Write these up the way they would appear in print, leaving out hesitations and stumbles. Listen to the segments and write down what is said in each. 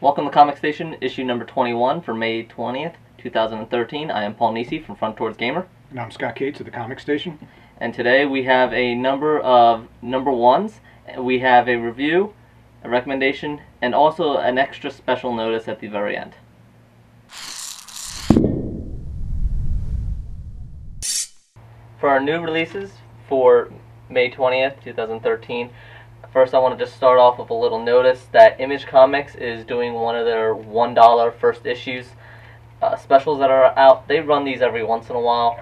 Welcome to Comic Station, issue number 21 for May 20th, 2013. I am Paul Nisi from Front Towards Gamer. And I'm Scott Cates of the Comic Station. And today we have a number of number ones. We have a review, a recommendation, and also an extra special notice at the very end. For our new releases for May 20th, 2013, first I want to just start off with a little notice that Image Comics is doing one of their $1 first issues specials that are out. They run these every once in a while.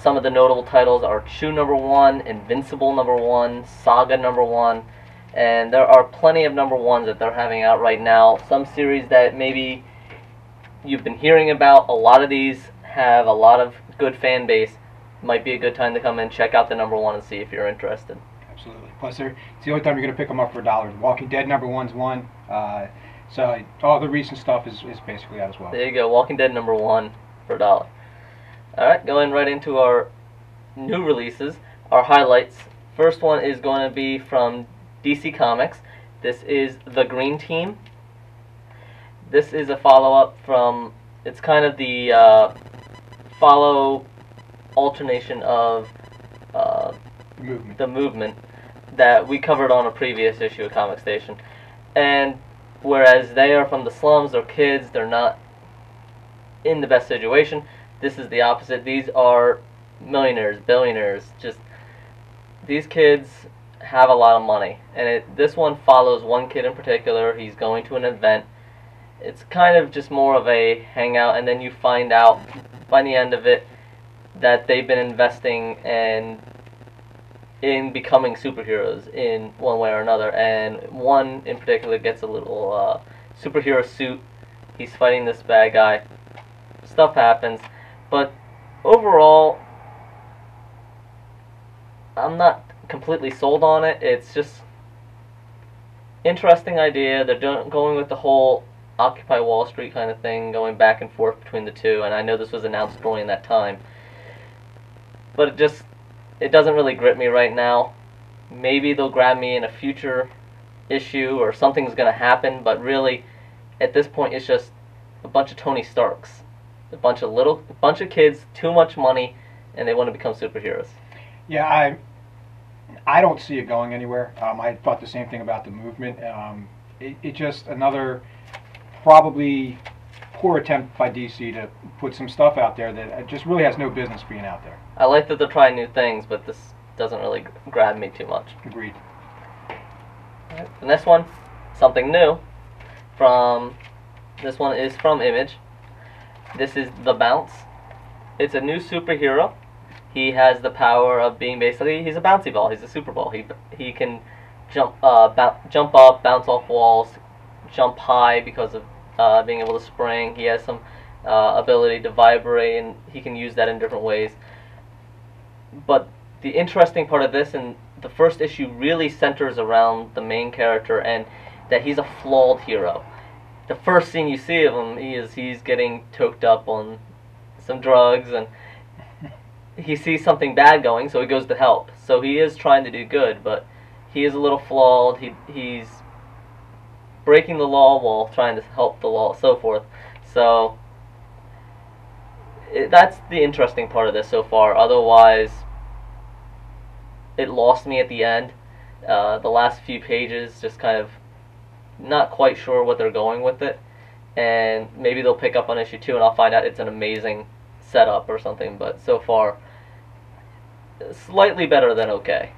Some of the notable titles are Chew number 1, Invincible number 1, Saga number 1, and there are plenty of number 1s that they're having out right now. Some series that maybe you've been hearing about, a lot of these have a lot of good fan base. Might be a good time to come and check out the number 1 and see if you're interested. Absolutely. Plus, it's the only time you're going to pick them up for $1. Walking Dead number 1's one. So all the recent stuff is basically out as well. There you go. Walking Dead number 1 for $1. Alright, going right into our new releases, our highlights. First one is going to be from DC Comics. This is The Green Team. This is a follow-up from, it's kind of the follow alternation of the movement that we covered on a previous issue of Comic Station. And whereas they are from the slums, they're kids, they're not in the best situation, this is the opposite. These are millionaires, billionaires, just these kids have a lot of money. And this one follows one kid in particular. He's going to an event. It's kind of just more of a hangout, and then you find out by the end of it that they've been investing in becoming superheroes in one way or another, and one in particular gets a little superhero suit. He's fighting this bad guy. Stuff happens, but overall, I'm not completely sold on it. It's just interesting idea. They're going with the whole Occupy Wall Street kind of thing, going back and forth between the two, and I know this was announced during that time. But it doesn't really grip me right now. Maybe they'll grab me in a future issue or something's going to happen, but really, at this point, it's just a bunch of Tony Starks. A bunch of kids, too much money, and they want to become superheroes. Yeah, I don't see it going anywhere. I thought the same thing about the movement. It just another probably poor attempt by DC to put some stuff out there that just really has no business being out there. I like that they're trying new things, but this doesn't really grab me too much. Agreed. Right. The next one, something new. This one is from Image. This is The Bounce. It's a new superhero. He has the power of being basically, he's a bouncy ball. He's a super ball. He can jump up, bounce off walls, jump high because of being able to spring. He has some ability to vibrate, and he can use that in different ways. But the interesting part of this, and the first issue really centers around the main character, and that he's a flawed hero. The first scene you see of him, he's getting toked up on some drugs, and he sees something bad going, so he goes to help. So he is trying to do good, but he is a little flawed. He's breaking the law while trying to help the law, so forth. So that's the interesting part of this so far. Otherwise, it lost me at the end. The last few pages, just kind of not quite sure what they're going with it. And maybe they'll pick up on issue 2 and I'll find out it's an amazing setup or something. But so far, slightly better than okay.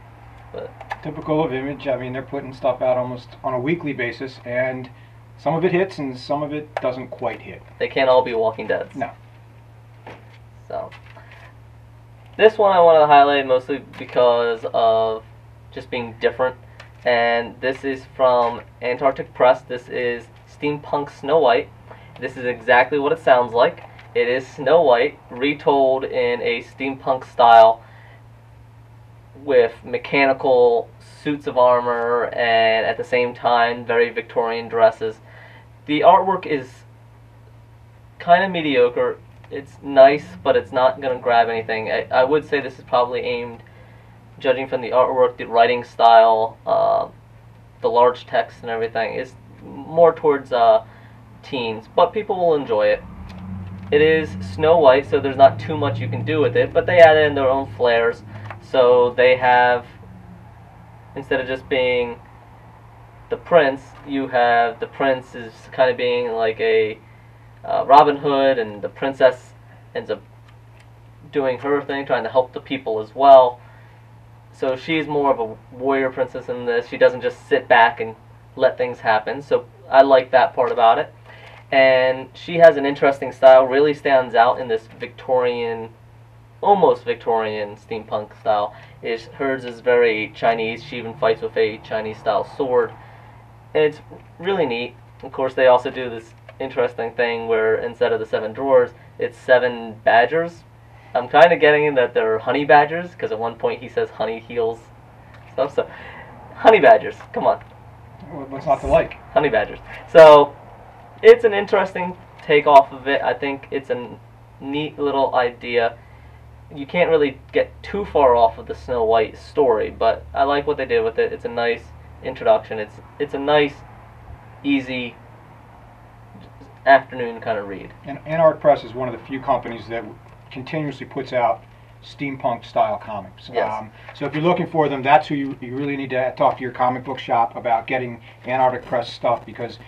But typical of Image. I mean, they're putting stuff out almost on a weekly basis, and some of it hits and some of it doesn't quite hit. They can't all be Walking Deads. No. So this one I wanted to highlight mostly because of just being different, and this is from Antarctic Press. This is Steampunk Snow White. This is exactly what it sounds like. It is Snow White retold in a steampunk style with mechanical suits of armor and at the same time very Victorian dresses. The artwork is kind of mediocre. It's nice, but it's not going to grab anything. I would say this is probably aimed, judging from the artwork, the writing style, the large text and everything, is more towards teens, but people will enjoy it. It is Snow White, so there's not too much you can do with it, but they added in their own flares. So they have, instead of just being the prince, you have the prince is kind of being like a Robin Hood, and the princess ends up doing her thing, trying to help the people as well. So she's more of a warrior princess in this. She doesn't just sit back and let things happen. So I like that part about it. And she has an interesting style, really stands out in this Victorian, almost Victorian steampunk style. Hers is very Chinese. She even fights with a Chinese style sword. And it's really neat. Of course, they also do this interesting thing where instead of the 7 drawers, it's 7 badgers. I'm kind of getting that they're honey badgers, because at one point he says honey heals stuff. So, honey badgers, come on. What's not to like? Honey badgers. So, it's an interesting take off of it. I think it's a neat little idea. You can't really get too far off of the Snow White story, but I like what they did with it. It's a nice introduction. It's a nice, easy afternoon kind of read. And Antarctic Press is one of the few companies that continuously puts out steampunk style comics. Yes. So if you're looking for them, that's who you really need to talk to your comic book shop about getting Antarctic Press stuff, because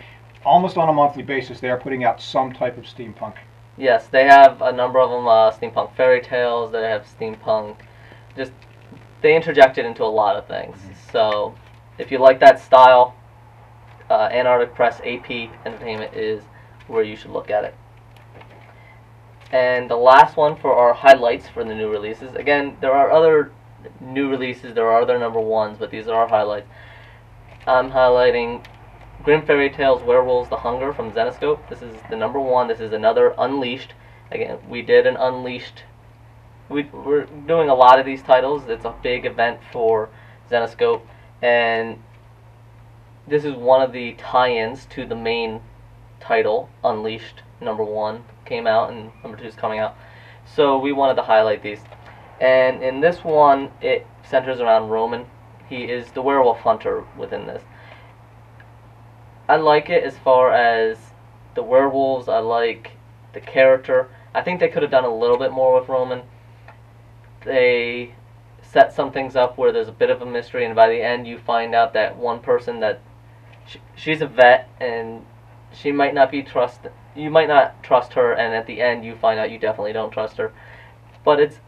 almost on a monthly basis they are putting out some type of steampunk. Yes, they have a number of them, steampunk fairy tales, they have steampunk, just, they interject it into a lot of things. So, if you like that style, Antarctic Press AP Entertainment is where you should look at it. And the last one for our highlights for the new releases, again, there are other new releases, there are other number 1s, but these are our highlights. I'm highlighting Grim Fairy Tales Werewolves The Hunger from Zenescope. This is the number 1. This is another Unleashed. Again, we did an Unleashed. We're doing a lot of these titles. It's a big event for Zenescope. And this is one of the tie-ins to the main title, Unleashed. Number 1 came out, and number 2 is coming out. So we wanted to highlight these. And in this one, it centers around Roman. He is the werewolf hunter within this. I like it as far as the werewolves. I like the character. I think they could have done a little bit more with Roman. They set some things up where there's a bit of a mystery, and by the end you find out that one person that she's a vet, and she might not be trusted. You might not trust her, and at the end you find out you definitely don't trust her. But it's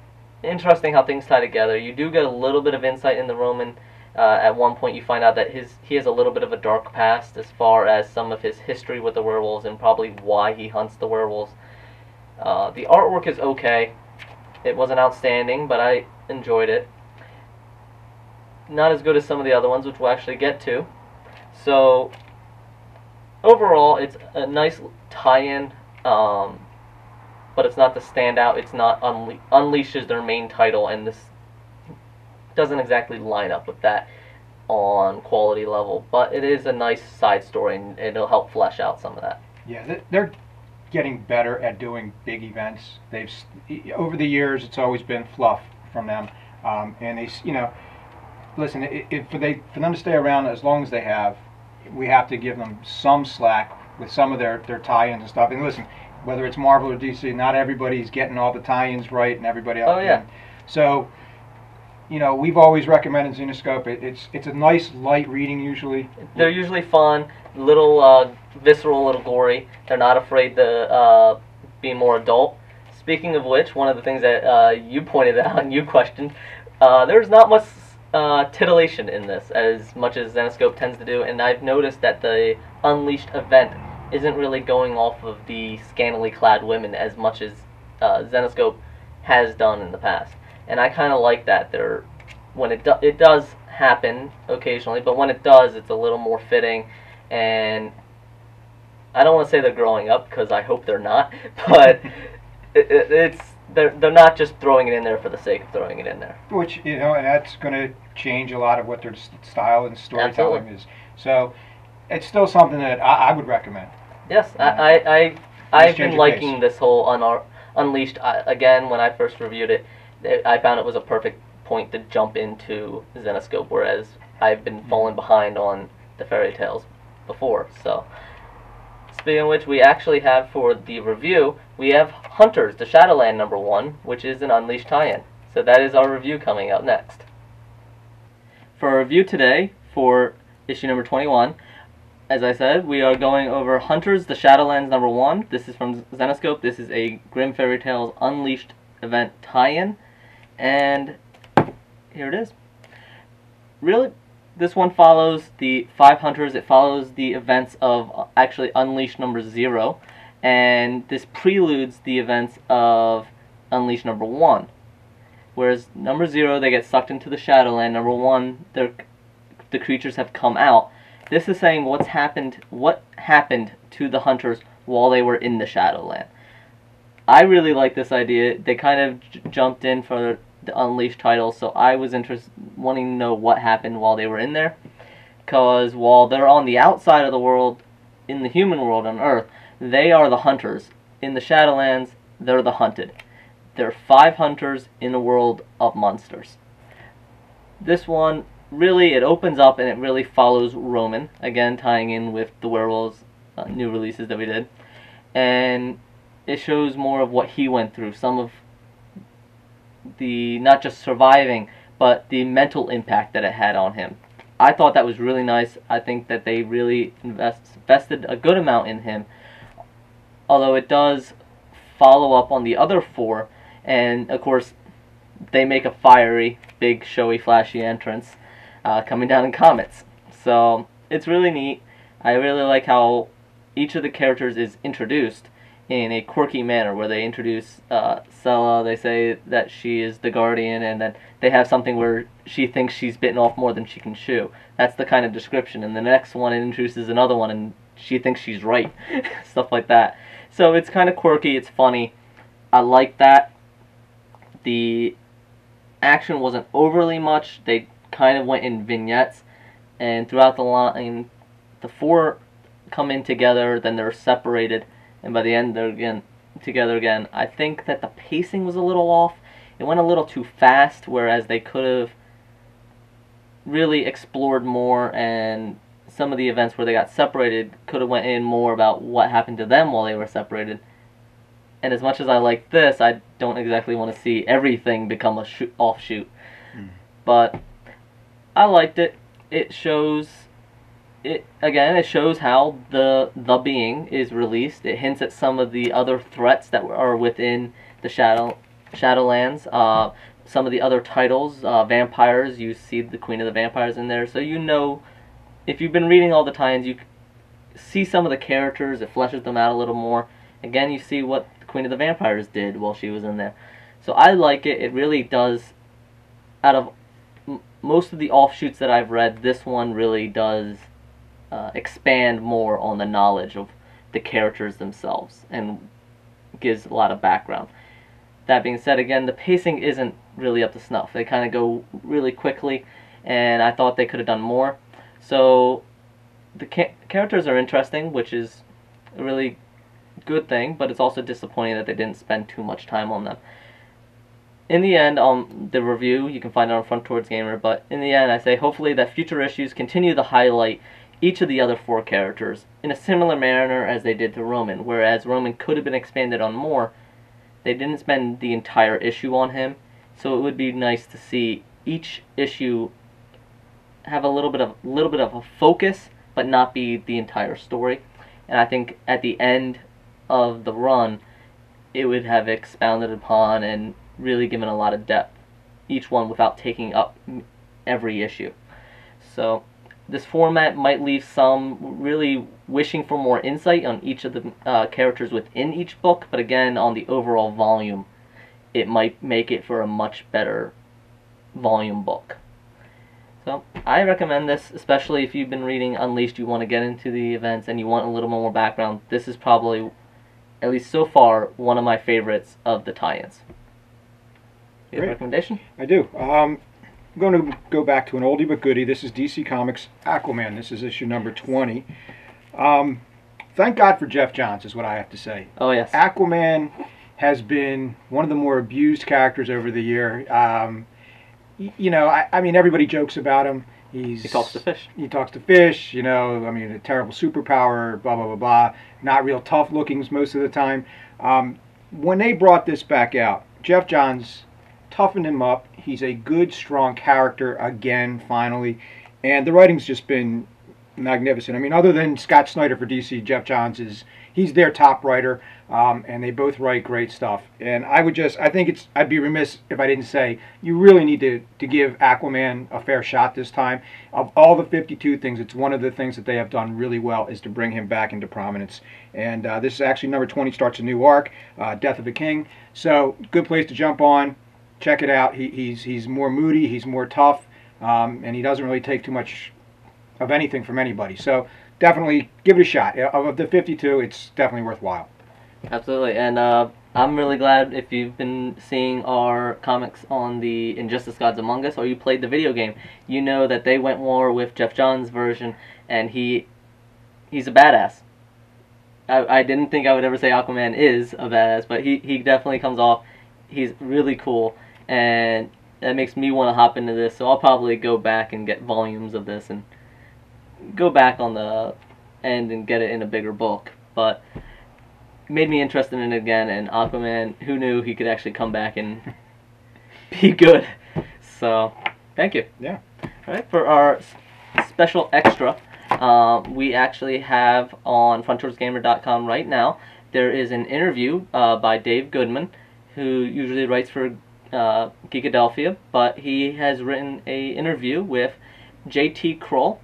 interesting how things tie together. You do get a little bit of insight in the Roman. At one point you find out that he has a little bit of a dark past as far as some of his history with the werewolves and probably why he hunts the werewolves. The artwork is okay. It wasn't outstanding, but I enjoyed it. Not as good as some of the other ones, which we'll actually get to. So, overall, it's a nice tie-in, but it's not the standout. It's not Unleashed is their main title, and this doesn't exactly line up with that on quality level, but it is a nice side story, and it'll help flesh out some of that. Yeah, they're getting better at doing big events. They've over the years it's always been fluff from them, and they, listen, for them to stay around as long as they have, we have to give them some slack with some of their tie-ins and stuff. And listen, whether it's Marvel or DC, not everybody's getting all the tie-ins right, and everybody else. Oh yeah. So, we've always recommended Zenescope. It's a nice, light reading usually. They're usually fun, little visceral, little gory. They're not afraid to be more adult. Speaking of which, one of the things that you pointed out and you questioned, there's not much titillation in this, as much as Zenescope tends to do, and I've noticed that the Unleashed event isn't really going off of the scantily clad women as much as Zenescope has done in the past. And I kind of like that. When it does happen occasionally, but when it does, it's a little more fitting. And I don't want to say they're growing up, because I hope they're not. But they're not just throwing it in there for the sake of throwing it in there. Which and that's going to change a lot of what their style and storytelling Absolutely. is. So it's still something that I would recommend. Yes, I've been liking this whole Unleashed. Again, when I first reviewed it, I found it was a perfect point to jump into Zenescope, whereas I've been falling behind on the fairy tales. before. So, speaking of which, we actually have for the review, we have Hunters, the Shadowland #1, which is an Unleashed tie-in. So that is our review coming up next. For our review today, for issue number 21, as I said, we are going over Hunters, the Shadowlands #1. This is from Zenescope. This is a Grimm Fairy Tales Unleashed event tie-in. And here it is. Really, this one follows the 5 Hunters. It follows the events of actually Unleashed #0. And this preludes the events of Unleashed #1. Whereas #0, they get sucked into the Shadowland. #1, the creatures have come out. This is saying what happened to the Hunters while they were in the Shadowland. I really like this idea. They kind of jumped in for the Unleashed title, so I was wanting to know what happened while they were in there. Because while they're on the outside of the world, in the human world on Earth, they are the Hunters. In the Shadowlands, they're the hunted. There are 5 Hunters in a world of monsters. This one, really, it opens up and it really follows Roman, again tying in with the Werewolves new releases that we did. And it shows more of what he went through, some of the, not just surviving, but the mental impact that it had on him. I thought that was really nice. I think that they really invested a good amount in him, although it does follow up on the other 4, and of course they make a fiery, big, showy, flashy entrance coming down in comets. So it's really neat. I really like how each of the characters is introduced in a quirky manner, where they introduce Sela. They say that she is the guardian, and then they have something where she thinks she's bitten off more than she can chew. That's the kind of description. And the next one introduces another one, and she thinks she's right. Stuff like that. So it's kind of quirky. It's funny. I like that. The action wasn't overly much. They kind of went in vignettes, and throughout the line, the 4 come in together, then they're separated, and by the end they're together again. I think that the pacing was a little off. It went a little too fast, whereas they could have really explored more, and some of the events where they got separated could have went in more about what happened to them while they were separated. And as much as I like this, I don't exactly want to see everything become a offshoot. But I liked it. It shows how the being is released. It hints at some of the other threats that are within the Shadowlands. Some of the other titles, vampires. You see the Queen of the Vampires in there, so you know, if you've been reading all the tie-ins, you see some of the characters. It fleshes them out a little more. Again, you see what the Queen of the Vampires did while she was in there. So I like it. It really does. Out of most of the offshoots that I've read, this one really does expand more on the knowledge of the characters themselves and gives a lot of background. That being said, again, the pacing isn't really up to snuff. They kind of go really quickly, and I thought they could have done more. So the characters are interesting, which is a really good thing, but it's also disappointing that they didn't spend too much time on them. In the end, the review, you can find it on Front Towards Gamer, but in the end I say hopefully that future issues continue to highlight each of the other 4 characters in a similar manner as they did to Roman, whereas Roman could have been expanded on more. They didn't spend the entire issue on him, so it would be nice to see each issue have a little bit of a focus, but not be the entire story. And I think at the end of the run, it would have expounded upon and really given a lot of depth, each one, without taking up every issue. So this format might leave some really wishing for more insight on each of the characters within each book, but again, on the overall volume, it might make it for a much better volume book. So I recommend this, especially if you've been reading Unleashed, you want to get into the events and you want a little more background. This is probably, at least so far, one of my favorites of the tie-ins. You have a recommendation? I do. I'm going to go back to an oldie but goodie. This is DC Comics Aquaman. This is issue number 20. Thank God for Jeff Johns, is what I have to say. Oh, yes. Aquaman has been one of the more abused characters over the year. You know, I mean, everybody jokes about him. He talks to fish. He talks to fish, you know, I mean, a terrible superpower, blah, blah, blah, blah. Not real tough lookings most of the time. When they brought this back out, Jeff Johns toughened him up. He's a good, strong character again, finally. And the writing's just been magnificent. I mean, other than Scott Snyder for DC, Jeff Johns he's their top writer, and they both write great stuff. And I'd be remiss if I didn't say you really need to give Aquaman a fair shot this time. Of all the 52 things, it's one of the things that they have done really well is to bring him back into prominence. And this is actually number 20, starts a new arc, Death of a King. So good place to jump on. Check it out. He's more moody, he's more tough, and he doesn't really take too much of anything from anybody. So definitely give it a shot. Of the 52, it's definitely worthwhile. Absolutely. And I'm really glad if you've been seeing our comics on the Injustice Gods Among Us, or you played the video game, you know that they went more with Jeff Johns' version, and he's a badass. I didn't think I would ever say Aquaman is a badass, but he definitely comes off. He's really cool, and that makes me want to hop into this, so I'll probably go back and get volumes of this and go back on the end and get it in a bigger book. But it made me interested in it again, and Aquaman, who knew he could actually come back and be good. So thank you. Yeah. Alright, for our special extra, we actually have on frontdoorsgamer.com right now, there is an interview by Dave Goodman, who usually writes for Geekadelphia, but he has written a interview with J.T. Kroll.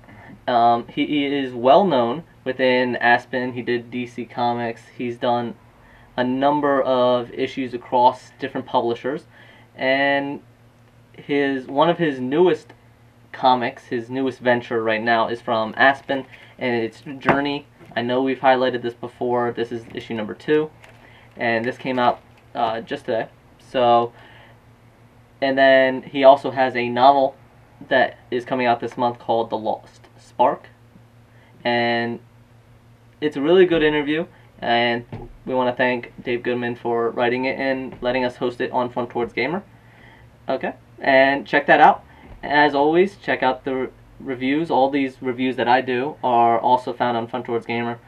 He is well known within Aspen. He did DC Comics. He's done a number of issues across different publishers, and one of his newest comics, his newest venture right now, is from Aspen, and it's Journey. I know we've highlighted this before. This is issue number 2, and this came out just today. So, and then he also has a novel that is coming out this month called The Lost Spark, and it's a really good interview, and we want to thank Dave Goodman for writing it and letting us host it on Front Towards Gamer. Okay, and check that out. As always, check out the reviews. All these reviews that I do are also found on Front Towards Gamer.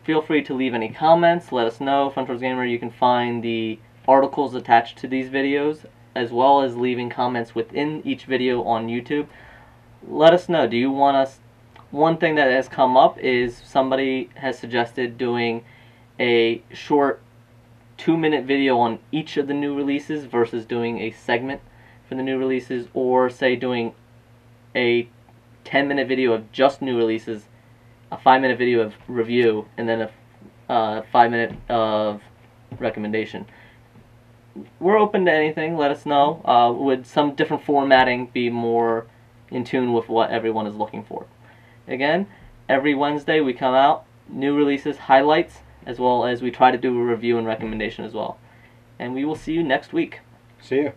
Feel free to leave any comments. Let us know. Front Towards Gamer, you can find the articles attached to these videos, as well as leaving comments within each video on YouTube. Let us know. Do you want us... One thing that has come up is somebody has suggested doing a short 2-minute video on each of the new releases versus doing a segment for the new releases, or say doing a 10-minute video of just new releases, a 5-minute video of review, and then a 5-minute of recommendation. We're open to anything. Let us know. Would some different formatting be more in tune with what everyone is looking for? Again, every Wednesday we come out, new releases, highlights, as well as we try to do a review and recommendation as well. And we will see you next week. See ya.